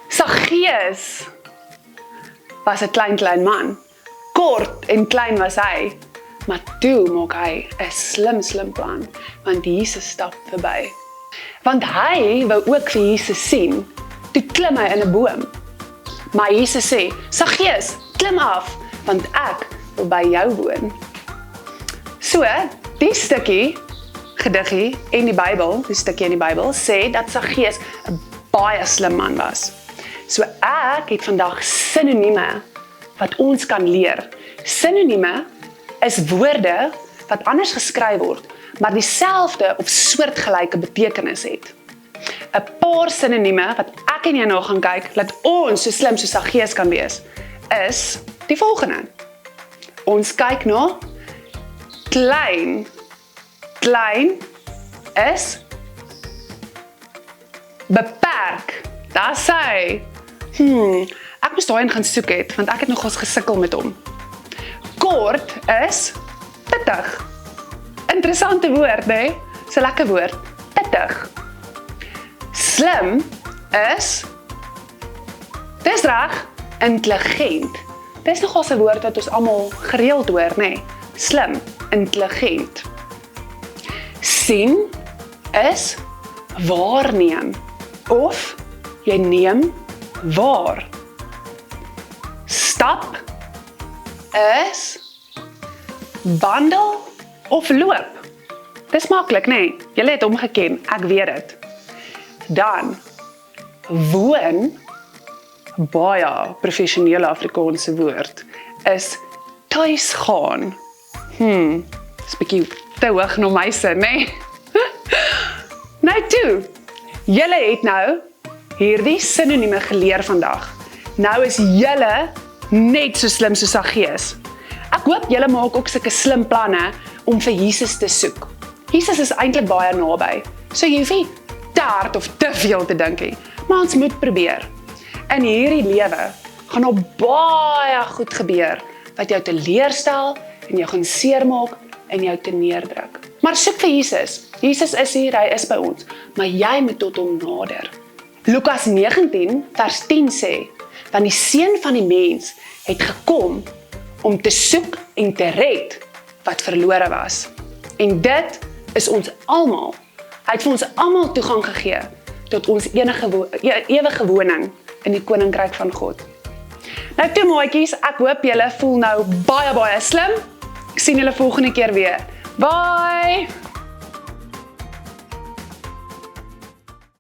Saggeus was 'n klein man. Kort en klein was hy, maar toe maak hy 'n slim plan, want Jesus stap verby. Want hy wou ook vir Jesus sien, toe klim hy in 'n boom. Maar Jesus sê, Saggeus, klim af, want ek wil by jou woon. So, die stukkie, gediggie en die Bybel, die stukkie in die Bybel, sê dat Saggeus 'n baie slim man was. So ek het vandag sinonieme wat ons kan leer. Sinonieme is woorde wat anders geskryf word, maar dieselfde of soortgelyke betekenis het. 'n Paar sinonieme wat ek en jy nou gaan kyk, dat ons so slim soos Saggeus kan wees, is die volgende. Ons kyk na klein. Klein is beperk. Dis hy. Ek moes daarin gaan soek het, want ek het nogals gesukkel met hom. Kort is pittig. Interessante woord, né? So lekker woord. Pittig. Slim is, dis reg, intelligent. Dis nogals 'n woord wat ons almal gereeld hoor, né? Slim, intelligent. Sien is waarneem, of jy neem waar. Stap is wandel of loop. Dis maklik, né? Julle het hom geken, ek weet dit. Dan woon, baie professionele Afrikaanse woord, is tuis gaan. Dis bietjie te hoog na my sin, né? Nou toe, julle het nou hierdie sinonieme geleer vandag. Nou is julle net so slim soos Saggeus. Ek hoop julle maak ook sulke slim planne om vir Jesus te soek. Jesus is eintlik baie naby, so jy hoef nie te hard of te veel te dink nie, maar ons moet probeer. In hierdie lewe gaan al baie goed gebeur, wat jou teleurstel en jou gaan seermaak en jou te neerdruk. Maar soek vir Jesus. Jesus is hier, hy is by ons, maar jy moet tot hom nader. Lukas 19 vers 10 sê, want die Seun van die mens het gekom om te soek en te red wat verlore was. En dit is ons almal. Hy het vir ons almal toegang gegee tot ons ewige woning in die koninkryk van God. Nou toe maatjies, ek hoop julle voel nou baie slim. Ek sien julle volgende keer weer. Bye!